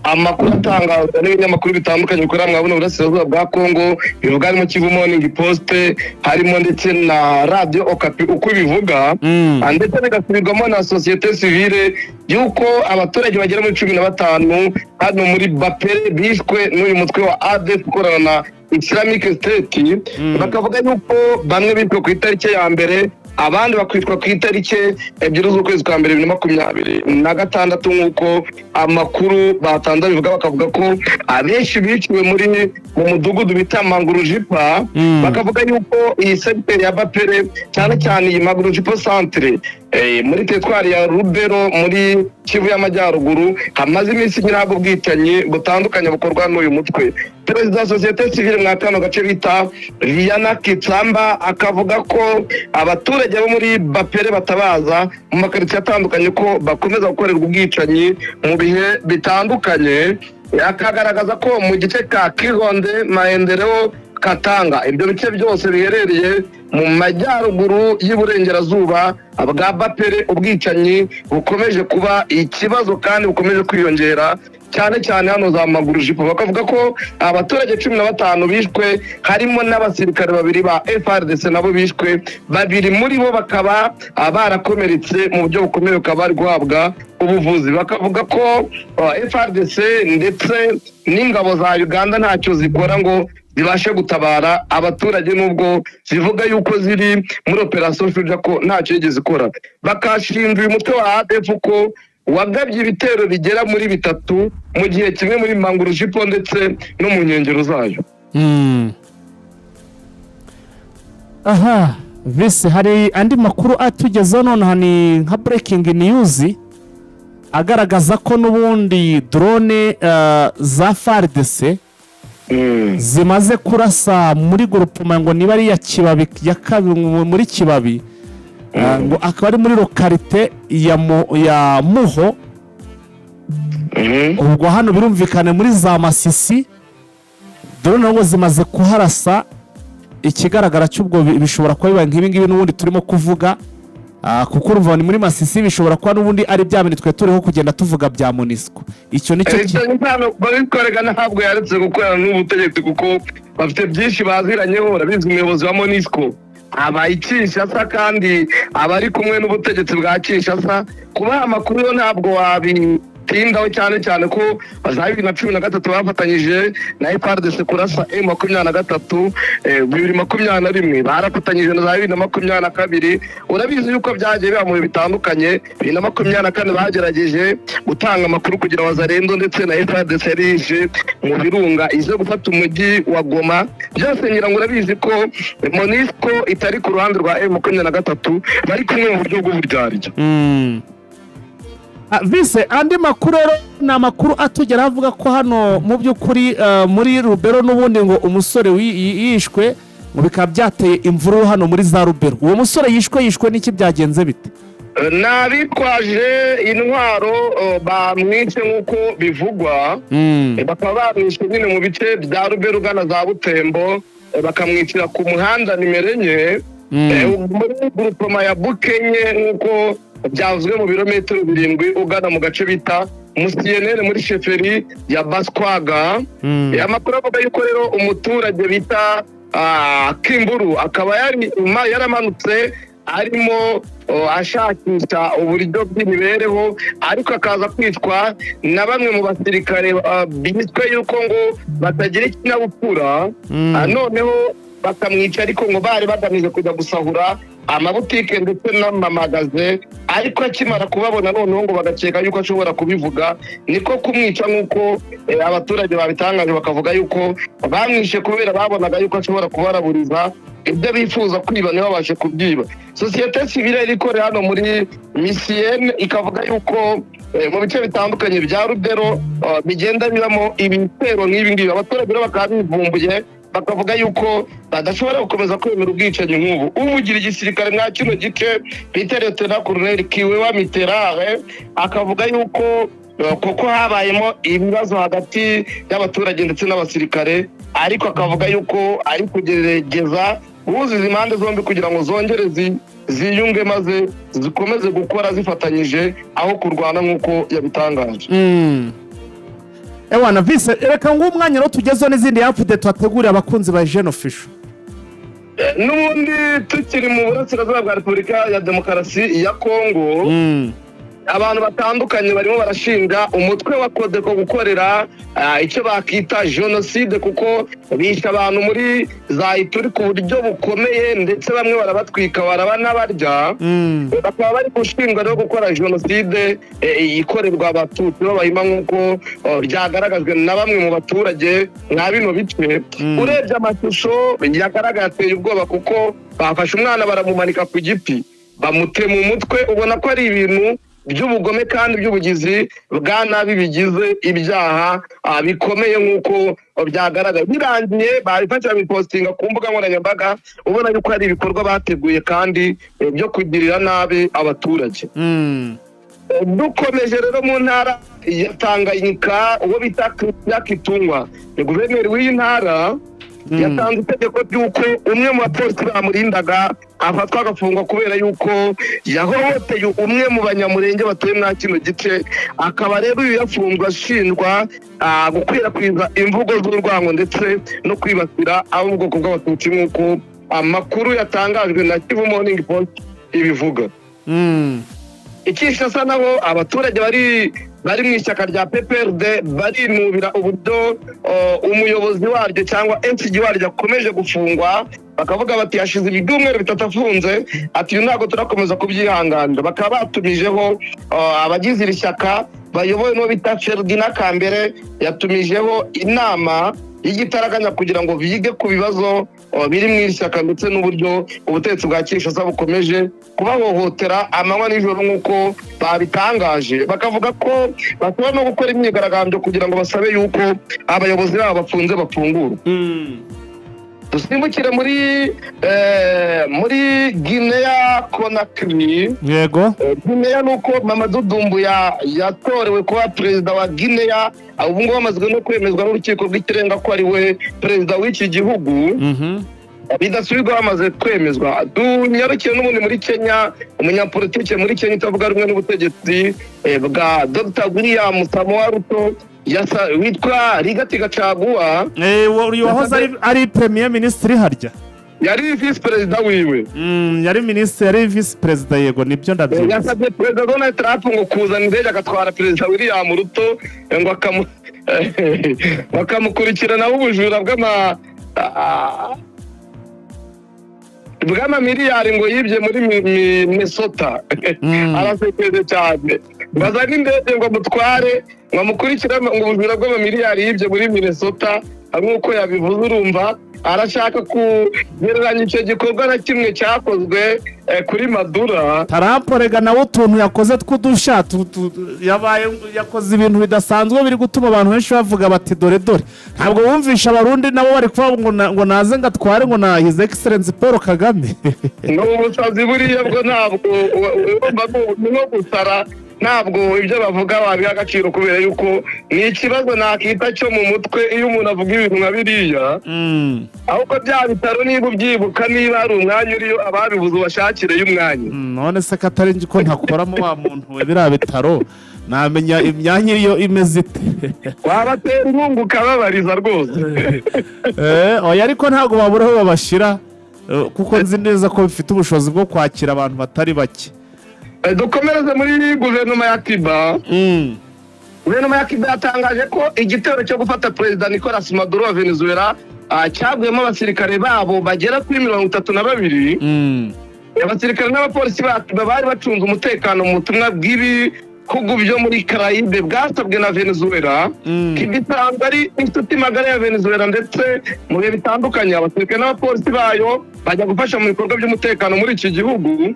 amakuru atangazwa n'ibinyamakuru bitandukanye bikorera mwabona uburasirazuba bwa Kongo bivuga harimo Kivu Morning Post, harimo ndetse na Radio Okapi uko bivuga, ndetse bigasubirwamo na societe civile yuko abaturage bagera muri 15 hano muri Bapere bishwe n'uyu mutwe wa ADF ukorana na Islamic State. Bakavuga yuko bamwe bishwe ku itariki ya mbere, abandi bakwitwa ku itariki 2 z'ukwezi kwa mbere 2026 nk'uko amakuru batanze bivuga. Bakavuga ko abenshi biciwe mu mudugudu bita Mangurujipa. Bakavuga yuko iyi secteur ya Bapere cyane cyane iyi Mangurujipa centre muri teritwari ya Rubero muri Kivu y'Amajyaruguru hamaze iminsi nyirago bwitanyi butandukanye bukorwa n'uyu mutwe. Perezida wa societe civile mwa kano gace bita Viana Kitsamba akavuga ko abaturage bo muri Bapere batabaza mu makaritsiye atandukanye ko bakomeza gukorerwa ubwicanyi mu bihe bitandukanye. Akagaragaza ko mu gice ka Kironde, Maendeleo, Katanga ibyo bice byose biherereye mu majyaruguru y'Iburengerazuba bwa Bapere ubwicanyi bukomeje kuba ikibazo kandi bukomeje kwiyongera cyane cyane hano za Mangurujipa. Bakavuga ko abaturage 15 bishwe, harimo n'abasirikare 2 ba FARDC nabo bishwe, 2 muri bo bakaba barakomeretse mu buryo bukomeye, bakaba bari guhabwa ubuvuzi. Bakavuga ko FARDC ndetse n'ingabo za Uganda ntacyo zikora ngo zibashe gutabara abaturage, nubwo zivuga yuko ziri muri operation Fuja ko ntacyo yigeze ikora. Bakashinja uyu mutwe wa ADF ko wagabye ibitero bigera muri 3 mu gihe kimwe muri Mangurujipo ndetse no mu nkengero zayo. Aha, Vise hari andi makuru atugezeho none ni nka breaking news agaragaza ko n'ubundi drone za FARDC zimaze kurasa muri groupement ngo niba ari ya Kibabi ya kabiri muri Kibabi, ngo akaba ari muri localité ya Muho. Ubwo hano birumvikane muri za Masisi drone ngo zimaze kuharasa. Ikigaragara cy'ubwo bishobora kuba bibaye nk'ibi ngibi n'ubundi turimo kuvuga, kuko urumva ni muri Masisi bishobora kuba n'ubundi ari bya bintu twe turiho kugenda tuvuga bya MONUSCO. Icyo nicyo babikoregana ntabwo yaretse gukorana n'ubutegetsi kuko bafite byinshi baziranyeho. Urabizi umuyobozi wa MONUSCO abaye Kinshasa kandi abari kumwe n'ubutegetsi bwa Kinshasa. Kuba amakuru yo ntabwo wabitindaho cyane ko bazaye 2013 bafatanyije na FARDC kurasa M23, 2021 barafatanyije na 2022. Urabizi yuko byagiye biba mu bitandukanye. 2024 bagerageje gutanga amakuru kugira Wazalendo ndetse na FARDC yarije mu birunga ize gufata umujyi wa Goma. Byose ngira ngo urabizi ko MONUSCO itari ku ruhande rwa M23, bari kumwe mu buryo bw'uburyarya. Vise andi makuru rero ni amakuru atugera avuga ko hano mu by'ukuri muri Rubero n'ubundi ngo umusore yishwe ngo bikaba byateye imvururu hano muri za Rubero. Uwo musore yishwe n'iki byagenze bite? Nabitwaje intwaro bamwice nk'uko bivugwa. Bakaba bamwishe nyine mu bice bya Rubero ugana za Butembo, bakamwicira ku muhanda nimero 4 muri groupement ya Bukenye nk'uko byavuzwe mu birometero 7 ugana mu gace bita Musiyenene muri sheferi ya Baswaga. Amakuru avuga yuko rero umuturage bita Kimburu akaba yaramanutse arimo ashakisha uburyo bw'imibereho, ariko akaza kwicwa na bamwe mu basirikare biswe yuko ngo batagira ikinyabupfura, noneho bakamwica, ariko ngo bari bagamije kujya gusahura amabutike ndetse n'amamagaze, ariko akimara kubabona noneho ngo bagakeka yuko ashobora kubivuga, niko kumwica nk'uko abaturage babitangaje, bakavuga yuko bamwishe kubera babonaga yuko ashobora kubaraburiza ibyo bifuza kwiba ntibabashe kubyiba. Sosiyete sivile ikorera hano muri Misiyene ikavuga yuko mu bice bitandukanye bya Rubero bigenda bibamo ibitero nk'ibi ngibi, abaturage bakaba bivumbuye bakavuga yuko badashobora gukomeza kwemera ubwicanyi nk'ubu. Umugira igisirikare mwa kino gice Peter Lieutenant Colonel Kiwewa Mitterare akavuga yuko kuko habayemo ibibazo hagati y'abaturage ndetse n'abasirikare, ariko akavuga yuko ari kugerageza guhuza impande zombi kugira ngo zongere ziyunge maze zikomeze gukora zifatanyije aho kurwana nk'uko yabitangaje. Ewana Vise, reka ngo umwanya rero tugezeho n'izindi update twategurira abakunzi ba Jeune Official. N'ubundi tukiri mu burasirazuba bwa Repubulika ya Demokarasi ya Kongo, abantu batandukanye barimo barashinga umutwe wa Codeco gukorera icyo bakita genocide, kuko bishe abantu muri za Ituri ku buryo bukomeye, ndetse bamwe barabatwika barabanabarya, bakaba bari gushinga rero gukora genocide ikorerwa abatutsi b'abahima nk'uko byagaragajwe na bamwe mu baturage mwa bino bice. Urebye amashusho yagaragaye ateye ubwoba, kuko bafashe umwana baramumanika ku giti bamutema umutwe, ubona ko ari ibintu by'ubugome kandi by'ubugizi bwa nabi bigize ibyaha bikomeye nk'uko byagaragaye. Birangiye babifasha bipostinga ku mbuga nkoranyambaga, ubona yuko ari ibikorwa bateguye kandi byo kugirira nabi abaturage. Dukomeje rero mu ntara ya Tanganyika, uwo bita Christian Kitungwa, guverineri w'iyi ntara, yatanze itegeko ry'uko umwe mu bapolisi bamurindaga afatwa agafungwa kubera yuko yahohoteye umwe mu banyamurenge batuye mwa kino gice. Akaba rero uyu yafunzwe ashinjwa gukwirakwiza imvugo z'urwango ndetse no kwibasira abo mu bwoko bw'abatutsi nk'uko amakuru yatangajwe na Kivu Morning Post ibivuga. Ikishasa nabo abaturage bari mu ishyaka rya PPRD barinubira uburyo umuyobozi waryo cyangwa MCG waryo akomeje gufungwa, bakavuga bati hashize ibyumweru bitatu afunze, ati ntabwo turakomeza kubyihanganira. Bakaba batumijeho abagize iri shyaka bayobowe n'uwo bita Ferdinand Kambere, yatumijeho inama y'igitaraganya kugira ngo bige ku bibazo biri mu ishyaka ndetse n'uburyo ubutegetsi bwa Kinshasa bukomeje kubahohotera amanywa n'ijoro nk'uko babitangaje. Bakavuga ko bashobora no gukora imyigaragambyo kugira ngo basabe yuko abayobozi babo bafunze bafungurwa. Dusimbukire muri Guinea Conakry. Yego. Guinea nuko Mamadou Doumbouya yatorewe kuba perezida wa Guinea, ubu ngubu bamazwe no kwemezwa n'urukiko rw'ikirenga ko ari we perezida w'iki gihugu. Bidasubirwa bamaze kwemezwa. Dunyarukiye n'ubundi muri Kenya, umunyapolitike muri Kenya utavuga rumwe n'ubutegetsi bwa Dr. William Samoei Ruto witwa Rigathi Gachagua, uyu wahoze ari premier ministre harya, yari vice perezida wiwe, yari ministre, yari vice perezida. Yego, nibyo ndabyibuka. Yasabye perezida Donald Trump ngo kuzana indege agatwara perezida William Ruto ngo bakamukurikirana ubujura bw'amamiliyari ngo yibye muri Minnesota. Arasekeje cyane. Bazana indege ngo mutware ngo mukurikirane ngo ubujura bw'amamiliyari yibye muri Minnesota, nk'uko yabivuze. Urumva arashaka kugereranya icyo gikorwa na kimwe cyakozwe kuri Madura. Trump rega nawe utuntu yakoze tw'udusha yakoze ibintu bidasanzwe biri gutuma abantu benshi bavuga bati dore dore. Ntabwo bumvisha abarundi nabo bari kuvuga ngo naze ngatware ngo na His Excellency Paul Kagame. N'ubusazi buriya bwo ntabwo no gusara, ntabwo ibyo bavuga babiha agaciro, kubera yuko ni ikibazo nakita cyo mu mutwe iyo umuntu avuga ibintu nka biriya. Ahubwo bya bitaro niba ubyibuka, niba hari umwanya uriyo ababibuze ubashakireyo umwanya. None se katari nzi ko ntakoramo wa muntu we biriya bitaro, namenya imyanya iriyo imeze ite. Wabatera inkunga ukababariza rwose. Oya, ariko ntabwo babura aho babashyira. kuko nzi neza ko bifite ubushobozi bwo kwakira abantu batari bake. Dukomereze muri guverinoma ya Cuba. Guverinoma ya Cuba yatangaje ko igitero cyo gufata perezida Nicolas Maduro wa Venezuela cyaguyemo abasirikare babo bagera kuri 32. Abasirikare n'abapolisi bari bacunze umutekano mu butumwa bw'ibihugu byo muri Caraïbe bwasabwe na Venezuela. Cuba isanzwe ari inshuti magara ya Venezuela ndetse mu bihe bitandukanye abasirikare n'abapolisi bayo bajya gufasha mu bikorwa by'umutekano muri iki gihugu.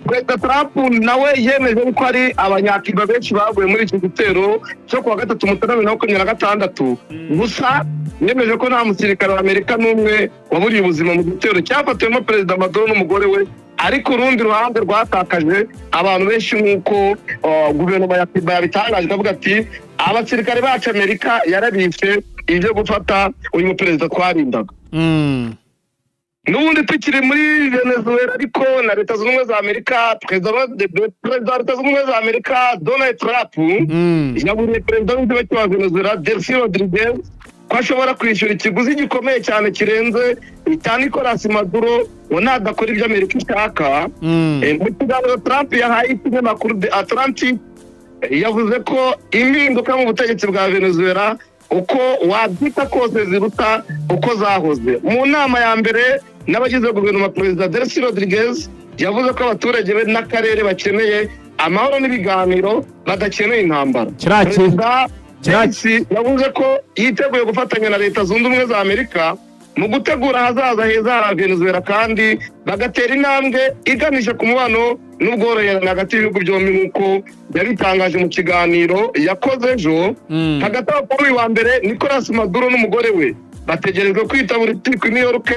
Perezida Trump nawe yemeje ko ari abanyacuba benshi baguye muri iki gitero cyo kuwa 3 Mutarama 2026. Gusa yemeje ko nta musirikare wa Amerika n'umwe waburiye ubuzima mu gitero cyafatiwemo Perezida Maduro n'umugore we, ariko urundi ruhande rwatakaje abantu benshi nk'uko guverinoma ya Cuba yabitangaje ikavuga ati abasirikare bacu Amerika yarabishe ibyo gufata uyu perezida twarindaga. N'ubundi tukiri muri Venezuela ariko na Leta Zunze Ubumwe za Amerika, perezida wa Leta Zunze Ubumwe za Amerika Donald Trump yaburiye perezida w'igihugu cya Venezuela Delcy Rodriguez ko ashobora kwishyura ikiguzi gikomeye cyane kirenze icya Nicolas Maduro ngo nadakora ibyo Amerika ishaka. Mu kiganiro Trump yahaye ikinyamakuru The Atlantic yavuze ko impinduka mu butegetsi bwa Venezuela uko wabyita kose ziruta uko zahoze. Mu nama ya mbere n'abagize guverinoma, perezida Delcy Rodriguez yavuze ko abaturage be n'akarere bakeneye amahoro n'ibiganiro badakeneye intambara. Delcy yavuze ko yiteguye gufatanya na Leta Zunze Ubumwe za Amerika mu gutegura ahazaza heza ha Venezuela kandi bagatera intambwe iganisha ku mubano n'ubworoherane hagati y'ibihugu byombi nk'uko yabitangaje mu kiganiro yakoze ejo. Hagati aho kuri uyu wa mbere Nicolas Maduro n'umugore we bategerejwe kwitabira urukiko i New York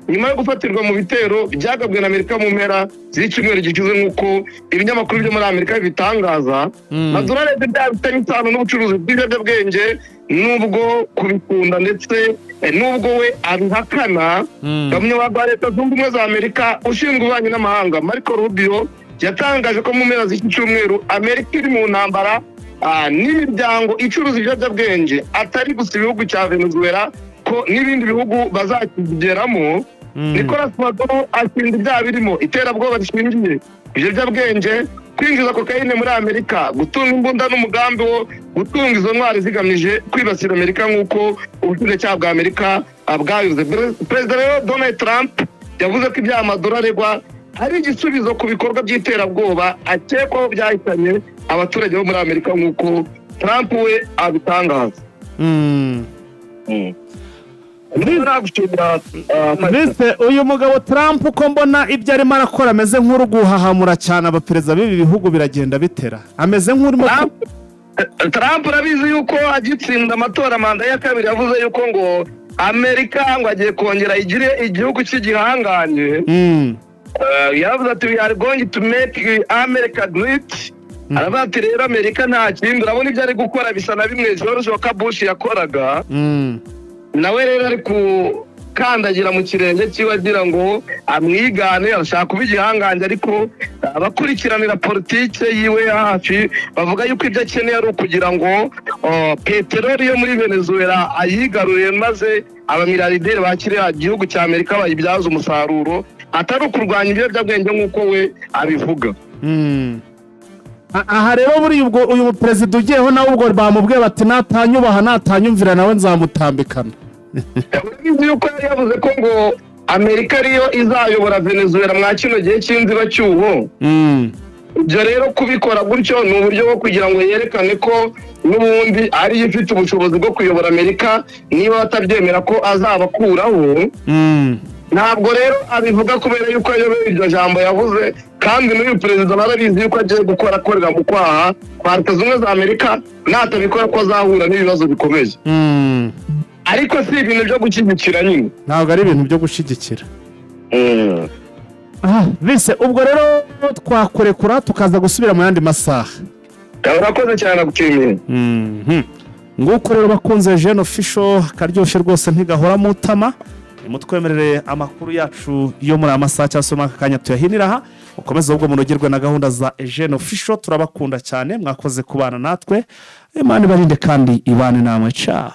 nyuma yo gufatirwa mu bitero byagabwe na Amerika mu mpera z'icyumweru gikize nk'uko ibinyamakuru byo muri Amerika bitangaza. Maduro rero bifitanye isano n'ubucuruzi bw'ibiyobyabwenge nubwo kubikunda ndetse nubwo we abihakana. Umunyamabanga wa Leta Zunze Ubumwe za Amerika ushinzwe ububanyi n'amahanga Marco Rubio yatangaje ko mu mpera z'iki cyumweru Amerika iri mu ntambara n'imiryango icuruza ibiyobyabwenge atari gusa ibihugu cya Venezuela ko n'ibindi bihugu bazakigeramo. Nicolas Maduro ashinja ibyaha birimo iterabwoba rishingiye ku biyobyabwenge, kwinjiza kokayine muri Amerika, gutunga imbunda n'umugambi wo gutunga izo ntwari zigamije kwibasira Amerika nk'uko ubushinjacyaha bwa Amerika bwabivuze. Perezida rero Donald Trump yavuze ko ibyaha Maduro aregwa ari igisubizo ku bikorwa by'iterabwoba akekwaho byahitanye abaturage bo muri Amerika nk'uko Trump we abitangaza. Mbese uyu mugabo Trump uko mbona ibyo arimo arakora ameze nk'uri guhahamura cyane abaperezida b'ibi bihugu biragenda bitera, ameze nk'urimo. Trump urabizi yuko agitsinda amatora manda ya kabiri yavuze yuko ngo Amerika ngo agiye kongera igire igihugu cy'igihanganye. Yaravuze ati we are going to make America great. Aravuga ati rero Amerika nta kindi, urabona ibyo ari gukora bisa na bimwe George W. Bush yakoraga. Nawe rero ari kukandagira mu kirenge cyiwe agira ngo amwigane, ashaka kuba igihanganje, ariko abakurikiranira politike yiwe hafi bavuga yuko ibyo akeneye ari ukugira ngo peteroli yo muri Venezuela ayigarurire maze abamiliyarderi bakiriya igihugu cya Amerika bayibyaza umusaruro, atari ukurwanya ibiyobyabwenge nk'uko we abivuga. Aha rero muri ubwo uyu perezida ugiyeho nawe ubwo bamubwiye bati natanyubaha natanyumvira nawe nzamutambikana. Urabizi yuko yari yavuze ko ngo Amerika ariyo izayobora Venezuela mwa kino gihe cy'inzibacyuho. Ibyo rero kubikora gutyo ni uburyo bwo kugira ngo yerekane ko n'ubundi ariyo ifite ubushobozi bwo kuyobora Amerika niba batabyemera ko azabakuraho. Ntabwo rero abivuga kubera yuko ayoboye iryo jambo yavuze, kandi n'uyu perezida narabizi yuko agiye gukora akorera mu kwaha kwa Leta Zunze Ubumwe za Amerika, natabikora ko azahura n'ibibazo bikomeye. Ariko si ibintu byo gushyigikira nyine, ntabwo ari ibintu byo gushyigikira. Bise ubwo rero twakurekura tukaza gusubira mu yandi masaha. Urakoze cyane gushimira. Nguko rero bakunze Jeune Official, karyoshye rwose ntigahora mu tama. Mutwemerere amakuru yacu yo muri amasaha cyangwa se mu kanya tuyahinira aha. Ukomeze ubwo munogerwe na gahunda za Jeune Official, turabakunda cyane, mwakoze kubana natwe. Imana ibarinde kandi ibane namwe. Ciao.